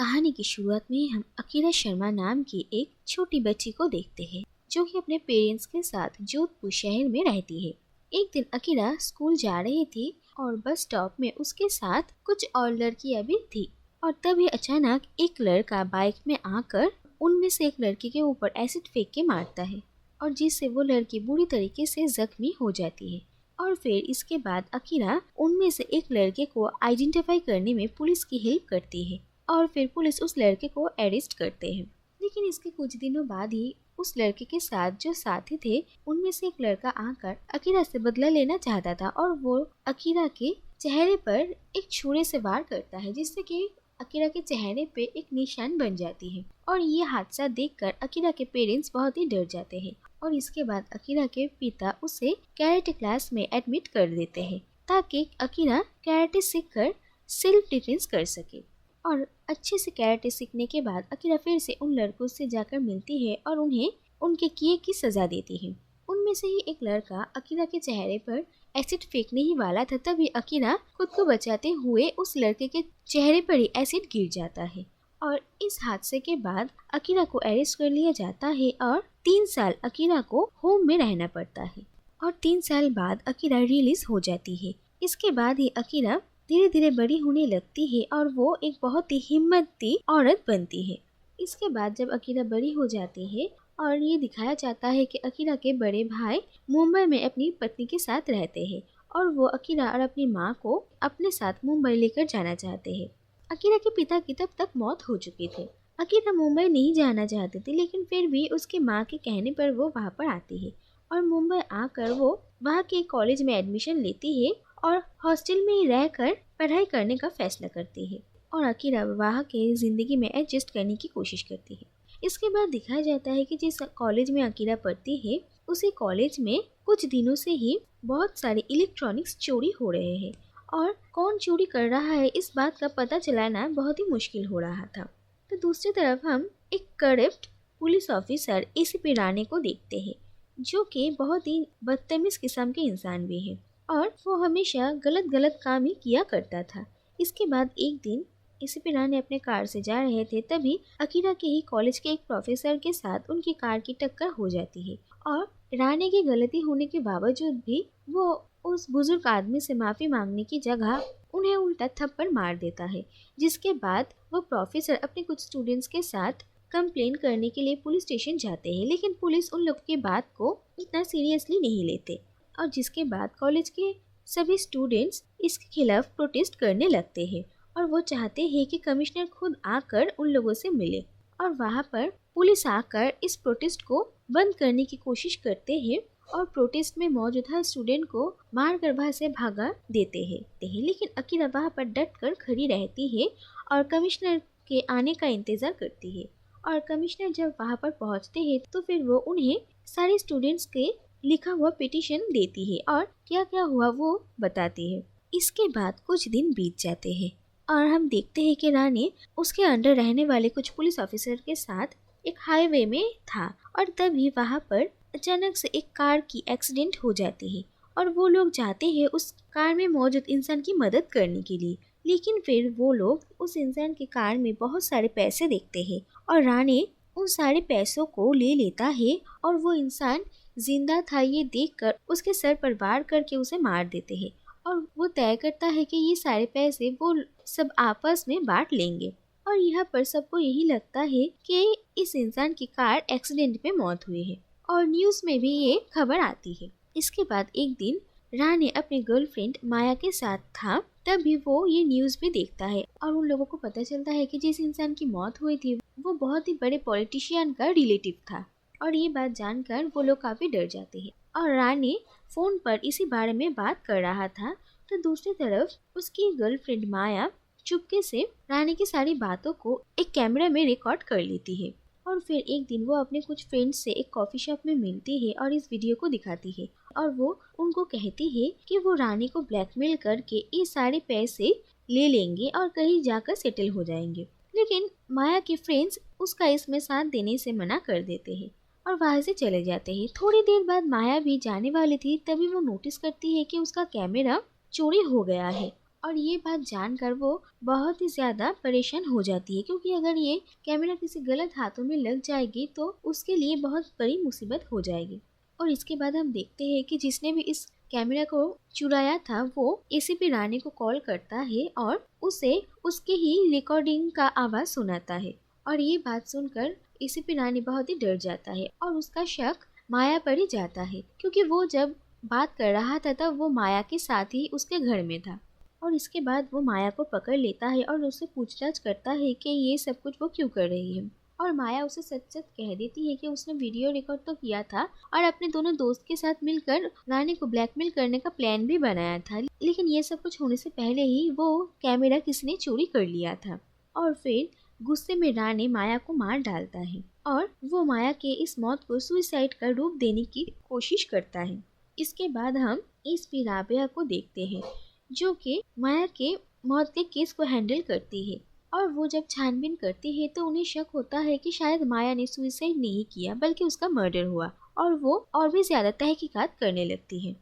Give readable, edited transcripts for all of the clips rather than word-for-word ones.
कहानी की शुरुआत में हम अकीरा शर्मा नाम की एक छोटी बच्ची को देखते हैं जो कि अपने पेरेंट्स के साथ जोधपुर शहर में रहती है। एक दिन अकीरा स्कूल जा रही थी और बस स्टॉप में उसके साथ कुछ और लड़कियां भी थी और तभी अचानक एक लड़का बाइक में आकर उनमें से एक लड़की के ऊपर एसिड फेंक के मारता है और जिससे वो लड़की बुरी तरीके से जख्मी हो जाती है। और फिर इसके बाद अकीरा उनमें से एक लड़के को आइडेंटिफाई करने में पुलिस की हेल्प करती है और फिर पुलिस उस लड़के को अरेस्ट करते हैं। लेकिन इसके कुछ दिनों बाद ही उस लड़के के साथ जो साथी थे उनमें से एक लड़का आकर अकीरा से बदला लेना चाहता था और वो अकीरा के चेहरे पर एक छुरे से वार करता है जिससे कि अकीरा के चेहरे पे एक निशान बन जाती है। और ये हादसा देखकर अकीरा के पेरेंट्स बहुत ही डर जाते हैं और इसके बाद अकीरा के पिता उसे कैरेटे क्लास में एडमिट कर देते हैं ताकि अकीरा कैरेटे सीखकर सेल्फ डिफेंस कर सके। और अच्छे से कैरेटे सीखने के बाद अकीरा फिर से उन लड़कों से जाकर मिलती है और उन्हें उनके किए की सजा देती है। उनमें से ही एक लड़का अकीरा के चेहरे पर एसिड फेंकने ही वाला था, तभी अकीरा खुद को बचाते हुए उस लड़के के चेहरे पर ही एसिड गिर जाता है। और इस हादसे के बाद अकीरा को अरेस्ट कर लिया जाता है और 3 साल अकीरा को होम में रहना पड़ता है और 3 साल बाद अकीरा रिलीज हो जाती है। इसके बाद ही अकीरा धीरे धीरे बड़ी होने लगती है और वो एक बहुत ही हिम्मती औरत बनती है। इसके बाद जब अकीरा बड़ी हो जाती है और ये दिखाया जाता है कि अकीरा के बड़े भाई मुंबई में अपनी पत्नी के साथ रहते हैं और वो अकीरा और अपनी माँ को अपने साथ मुंबई लेकर जाना चाहते हैं। अकीरा के पिता की तब तक मौत हो चुकी थी। अकीरा मुंबई नहीं जाना चाहती थी लेकिन फिर भी उसके माँ के कहने पर वो वहाँ पर आती है और मुंबई आकर वो वहाँ के कॉलेज में एडमिशन लेती है और हॉस्टल में ही रहकर पढ़ाई करने का फैसला करती है और अकीरा वहाँ के जिंदगी में एडजस्ट करने की कोशिश करती है। इसके बाद दिखाया जाता है कि जिस कॉलेज में अकीरा पढ़ती है उसी कॉलेज में कुछ दिनों से ही बहुत सारे इलेक्ट्रॉनिक्स चोरी हो रहे हैं और कौन चोरी कर रहा है इस बात का पता चलाना बहुत ही मुश्किल हो रहा था। तो दूसरी तरफ हम एक corrupt police officer ACP Rane को देखते हैं जो कि बहुत ही बदतमीज किस्म के इंसान भी है और वो हमेशा गलत गलत काम ही किया करता था। इसके बाद एक दिन एसीपी राणे अपने कार से जा रहे थे, तभी अकीरा के ही कॉलेज के एक प्रोफेसर के साथ उनकी कार की टक्कर हो जाती है और राणे की गलती होने के बावजूद भी वो उस बुजुर्ग आदमी से माफी मांगने की जगह उन्हें उल्टा थप्पड़ मार देता है। जिसके बाद वो प्रोफेसर अपने कुछ स्टूडेंट्स के साथ कंप्लेन करने के लिए पुलिस स्टेशन जाते हैं लेकिन पुलिस उन लोगों की बात को इतना सीरियसली नहीं लेते और जिसके बाद कॉलेज के सभी स्टूडेंट्स इसके खिलाफ प्रोटेस्ट करने लगते हैं और वो चाहते हैं कि कमिश्नर खुद आकर उन लोगों से मिले और वहाँ पर पुलिस आकर इस प्रोटेस्ट को बंद करने की कोशिश करते हैं और प्रोटेस्ट में मौजूदा स्टूडेंट को मारकर वहाँ से भागा देते हैं। लेकिन अकीरा वहाँ पर डट कर खड़ी रहती है और कमिश्नर के आने का इंतजार करती है और कमिश्नर जब वहाँ पर पहुँचते हैं तो फिर वो उन्हें सारे स्टूडेंट्स के लिखा हुआ पिटीशन देती है और क्या क्या हुआ वो बताती है। इसके बाद कुछ दिन बीत जाते हैं और हम देखते हैं कि रानी उसके अंडर रहने वाले कुछ पुलिस ऑफिसर के साथ एक हाईवे में था और तभी वहाँ पर अचानक से एक कार की एक्सीडेंट हो जाती है और वो लोग जाते हैं उस कार में मौजूद इंसान की मदद करने के लिए। लेकिन फिर वो लोग उस इंसान की कार में बहुत सारे पैसे देखते हैं और रानी उन सारे पैसों को ले लेता है और वो इंसान जिंदा था ये देखकर उसके सर पर वार करके उसे मार देते हैं और वो तय करता है कि ये सारे पैसे वो सब आपस में बांट लेंगे। और यहाँ पर सबको यही लगता है कि इस इंसान की कार एक्सीडेंट में मौत हुई है और न्यूज़ में भी ये खबर आती है। इसके बाद एक दिन रानी अपने गर्लफ्रेंड माया के साथ था, तभी वो ये न्यूज़ भी देखता है और उन लोगों को पता चलता है कि जिस इंसान की मौत हुई थी वो बहुत ही बड़े पॉलिटिशियन का रिलेटिव था और ये बात जानकर वो लोग काफी डर जाते हैं और रानी फोन पर इसी बारे में बात कर रहा था। तो दूसरी तरफ उसकी गर्लफ्रेंड माया चुपके से रानी की सारी बातों को एक कैमरा में रिकॉर्ड कर लेती है और फिर एक दिन वो अपने कुछ फ्रेंड्स से एक कॉफी शॉप में मिलती है और इस वीडियो को दिखाती है और वो उनको कहती है कि वो रानी को ब्लैकमेल करके ये सारे पैसे ले लेंगे और कहीं जाकर सेटल हो जाएंगे। लेकिन माया के फ्रेंड्स उसका इसमें साथ देने से मना कर देते हैं और वहाँ से चले जाते हैं। थोड़ी देर बाद माया भी जाने वाली थी, तभी वो नोटिस करती है कि उसका कैमरा चोरी हो गया है और ये बात जानकर वो बहुत ही ज्यादा परेशान हो जाती है, क्योंकि अगर ये कैमरा किसी गलत हाथों में लग जाएगी तो उसके लिए बहुत बड़ी मुसीबत हो जाएगी। और इसके बाद हम देखते हैं कि जिसने भी इस कैमरा को चुराया था वो एसीपी रानी को कॉल करता है और उसे उसके ही रिकॉर्डिंग का आवाज सुनाता है। और ये बात सुनकर एसीपी रानी बहुत ही डर जाता है और उसका शक माया पर ही जाता है, क्योंकि वो जब बात कर रहा था तब वो माया के साथ ही उसके घर में था। और इसके बाद वो माया को पकड़ लेता है और उससे पूछताछ करता है कि ये सब कुछ वो क्यों कर रही है। और माया उसे सच सच कह देती है कि उसने वीडियो रिकॉर्ड तो किया था और अपने दोनों दोस्त के साथ मिलकर रानी को ब्लैकमेल करने का प्लान भी बनाया था, लेकिन ये सब कुछ होने से पहले ही वो कैमरा किसी ने चोरी कर लिया था। और फिर गुस्से में रानी माया को मार डालता है और वो माया के इस मौत को सुसाइड का रूप देने की कोशिश करता है। इसके बाद हम एसपी राबिया को देखते हैं, जो कि माया के मौत के केस को हैंडल करती है। और वो जब छानबीन करती है तो उन्हें शक होता है कि शायद माया ने सुसाइड नहीं किया बल्कि उसका मर्डर हुआ, और वो और भी ज्यादा तहकीकात करने लगती है।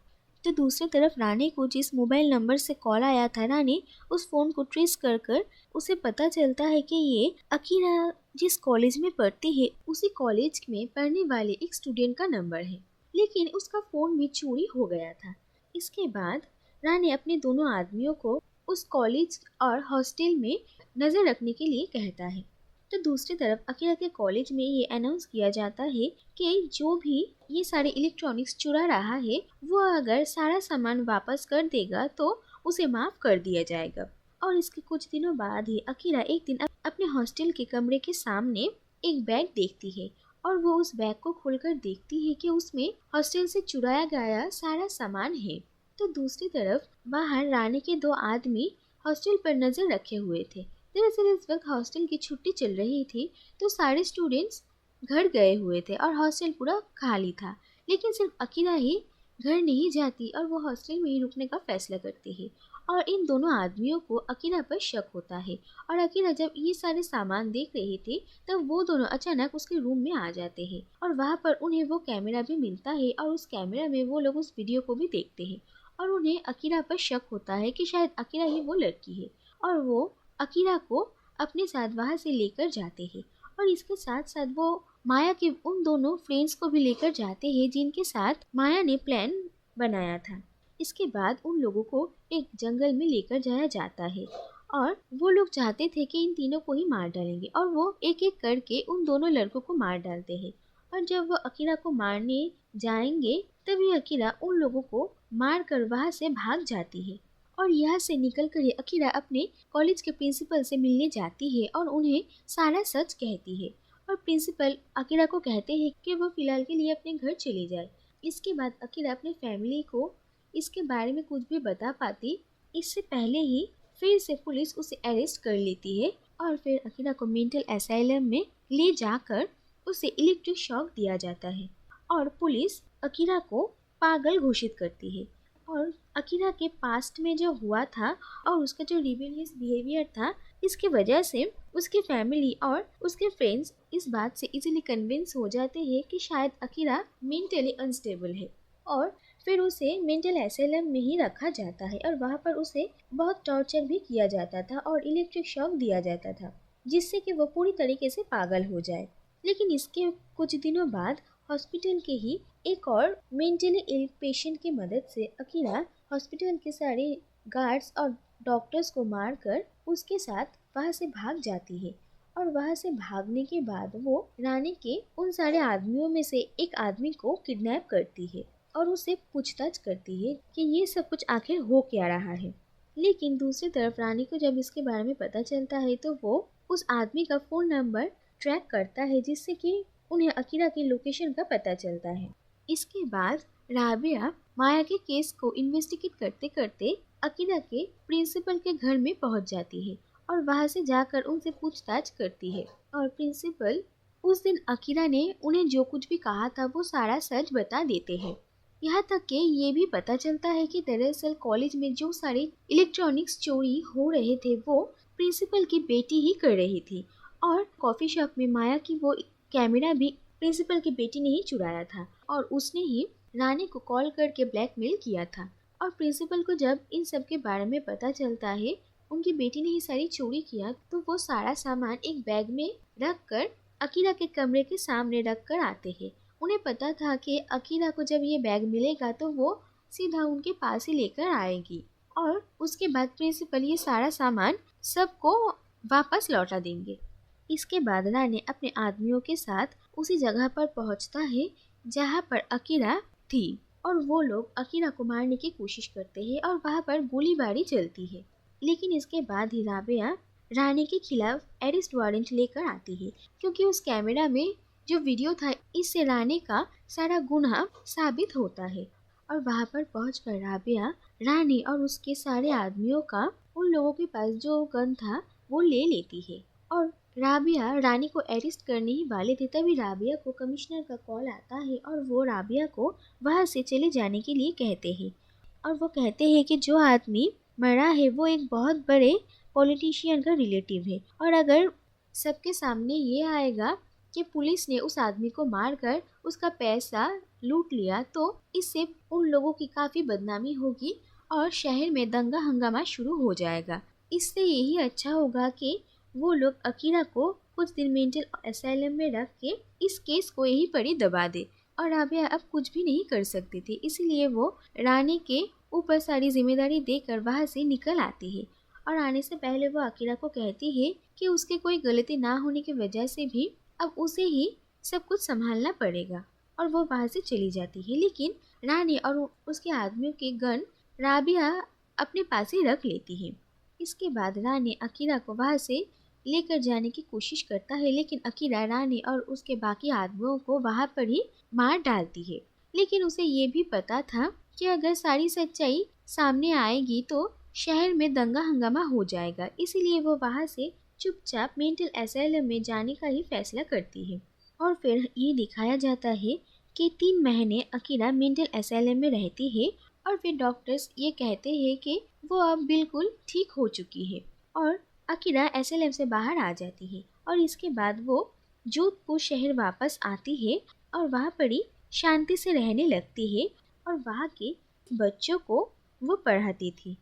तो दूसरी तरफ रानी को जिस मोबाइल नंबर से कॉल आया था, रानी उस फोन को ट्रेस कर कर उसे पता चलता है कि ये अकीरा जिस कॉलेज में पढ़ती है उसी कॉलेज में पढ़ने वाले एक स्टूडेंट का नंबर है, लेकिन उसका फोन भी चोरी हो गया था। इसके बाद रानी अपने दोनों आदमियों को उस कॉलेज और हॉस्टल में नजर रखने के लिए कहता है। तो दूसरी तरफ अकीरा के कॉलेज में ये अनाउंस किया जाता है कि जो भी ये सारे इलेक्ट्रॉनिक्स चुरा रहा है वो अगर सारा सामान वापस कर देगा तो उसे माफ कर दिया जाएगा। और इसके कुछ दिनों बाद ही अकीरा एक दिन अपने हॉस्टल के कमरे के सामने एक बैग देखती है और वो उस बैग को खोलकर देखती है कि उसमें हॉस्टल से चुराया गया सारा सामान है। तो दूसरी तरफ बाहर रानी के दो आदमी हॉस्टल पर नजर रखे हुए थे। दरअसल इस वक्त हॉस्टल की छुट्टी चल रही थी, तो सारे स्टूडेंट्स घर गए हुए थे और हॉस्टल पूरा खाली था, लेकिन सिर्फ अकीरा ही घर नहीं जाती और वो हॉस्टल में ही रुकने का फैसला करती है। और इन दोनों आदमियों को अकीरा पर शक होता है, और अकीरा जब ये सारे सामान देख रही थी तब वो दोनों अचानक उसके रूम में आ जाते हैं और वहाँ पर उन्हें वो कैमरा भी मिलता है और उस कैमरा में वो लोग उस वीडियो को भी देखते हैं और उन्हें अकीरा पर शक होता है कि शायद अकीरा ही वो लड़की है, और वो अकीरा को अपने साथ वहाँ से लेकर जाते हैं। और इसके साथ साथ वो माया के उन दोनों फ्रेंड्स को भी लेकर जाते हैं जिनके साथ माया ने प्लान बनाया था। इसके बाद उन लोगों को एक जंगल में लेकर जाया जाता है और वो लोग चाहते थे कि इन तीनों को ही मार डालेंगे, और वो एक एक करके उन दोनों लड़कों को मार डालते हैं। और जब वो अकीरा को मारने जाएंगे तभी अकीरा उन लोगों को मार कर वहाँ से भाग जाती है। और यहाँ से निकल कर ये अकीरा अपने कॉलेज के प्रिंसिपल से मिलने जाती है और उन्हें सारा सच कहती है। और प्रिंसिपल अकीरा को कहते हैं कि वो फिलहाल के लिए अपने घर चली जाए। इसके बाद अकीरा अपने फैमिली को इसके बारे में कुछ भी बता पाती इससे पहले ही फिर से पुलिस उसे अरेस्ट कर लेती है और फिर अकीरा को मेंटल असाइलम में ले जाकर उसे इलेक्ट्रिक शॉक दिया जाता है और पुलिस अकीरा को पागल घोषित करती है। और अकीरा के पास्ट में जो हुआ था और उसका जो रिबेलियस बिहेवियर था, इसके वजह से उसकी फैमिली और उसके फ्रेंड्स इस बात से इजीली कन्विंस हो जाते हैं कि शायद अकीरा मेंटली अनस्टेबल है, और फिर उसे मेंटल असाइलम में ही रखा जाता है और वहाँ पर उसे बहुत टॉर्चर भी किया जाता था और इलेक्ट्रिक शॉक दिया जाता था जिससे कि वो पूरी तरीके से पागल हो जाए। लेकिन इसके कुछ दिनों बाद हॉस्पिटल के ही एक और मेंटली इल पेशेंट की मदद से अकीरा हॉस्पिटल के सारे गार्ड्स और डॉक्टर्स को मारकर उसके साथ वहाँ से भाग जाती है। और वहाँ से भागने के बाद वो रानी के उन सारे आदमियों में से एक आदमी को किडनैप करती है और उससे पूछताछ करती है कि ये सब कुछ आखिर हो क्या रहा है। लेकिन दूसरी तरफ रानी को जब इसके बारे में पता चलता है तो वो उस आदमी का फ़ोन नंबर ट्रैक करता है जिससे कि उन्हें अकीरा की लोकेशन का पता चलता है। इसके बाद राबिया माया के केस को इन्वेस्टिगेट करते करते अकीरा के प्रिंसिपल के घर में पहुंच जाती है और वहां से जाकर उनसे पूछताछ करती है। और प्रिंसिपल उस दिन अकीरा ने उन्हें जो कुछ भी कहा था वो सारा सच बता देते हैं। यहाँ तक कि ये भी पता चलता है कि दरअसल कॉलेज में जो सारे इलेक्ट्रॉनिक्स चोरी हो रहे थे वो प्रिंसिपल की बेटी ही कर रही थी, और कॉफ़ी शॉप में माया की वो कैमरा भी प्रिंसिपल की बेटी ने ही चुराया था और उसने ही रानी को कॉल करके ब्लैकमेल किया था। और प्रिंसिपल को जब इन सब के बारे में पता चलता है, उनकी बेटी ने ही सारी चोरी किया, तो वो सारा सामान एक बैग में रख कर अकीरा के कमरे के सामने रख कर आते हैं। उन्हें पता था कि अकीरा को जब ये बैग मिलेगा तो वो सीधा उनके पास ही लेकर आएगी और उसके बाद प्रिंसिपल ये सारा सामान सबको वापस लौटा देंगे। इसके बाद रानी अपने आदमियों के साथ उसी जगह पर पहुंचता है जहां पर अकीरा थी और वो लोग अकीरा को मारने की कोशिश करते हैं और वहां पर गोलीबारी चलती है। लेकिन इसके बाद ही राबिया रानी के खिलाफ अरेस्ट वारंट लेकर आती है, क्योंकि उस कैमरा में जो वीडियो था इससे रानी का सारा गुनाह साबित होता है। और वहां पर पहुंचकर राबिया रानी और उसके सारे आदमियों का उन लोगों के पास जो गन था वो ले लेती है। और राबिया रानी को अरेस्ट करने ही वाले थे, तभी राबिया को कमिश्नर का कॉल आता है और वो राबिया को वहां से चले जाने के लिए कहते हैं। और वो कहते हैं कि जो आदमी मरा है वो एक बहुत बड़े पॉलिटिशियन का रिलेटिव है, और अगर सबके सामने ये आएगा कि पुलिस ने उस आदमी को मारकर उसका पैसा लूट लिया, तो इससे उन लोगों की काफ़ी बदनामी होगी और शहर में दंगा हंगामा शुरू हो जाएगा। इससे यही अच्छा होगा कि वो लोग अकीरा को कुछ दिन मेंटल असाइलम में रख के इस केस को यही पर ही दबा दे। और राबिया अब कुछ भी नहीं कर सकती थी, इसलिए वो रानी के ऊपर सारी जिम्मेदारी देकर वहाँ से निकल आती है। और आने से पहले वो अकीरा को कहती है कि उसके कोई गलती ना होने की वजह से भी अब उसे ही सब कुछ संभालना पड़ेगा, और वो वहाँ से चली जाती है। लेकिन रानी और उसके आदमियों के गन राबिया अपने पास ही रख लेती है। इसके बाद रानी अकीरा को वहाँ से लेकर जाने की कोशिश करता है, लेकिन अकीरा रानी और उसके बाकी आदमियों को वहाँ पर ही मार डालती है। लेकिन उसे ये भी पता था कि अगर सारी सच्चाई सामने आएगी तो शहर में दंगा हंगामा हो जाएगा, इसीलिए वो वहाँ से चुपचाप मेंटल असाइलम में जाने का ही फैसला करती है। और फिर ये दिखाया जाता है कि 3 महीने अकीरा मेंटल असाइलम में रहती है और फिर डॉक्टर्स ये कहते हैं कि वो अब बिल्कुल ठीक हो चुकी है और अकीरा असाइलम से बाहर आ जाती है। और इसके बाद वो जोधपुर शहर वापस आती है और वहाँ पर ही शांति से रहने लगती है और वहाँ के बच्चों को वो पढ़ाती थी,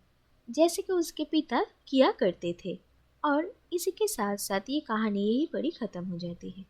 जैसे कि उसके पिता किया करते थे। और इसी के साथ साथ ये कहानी यहीं पर ही ख़त्म हो जाती है।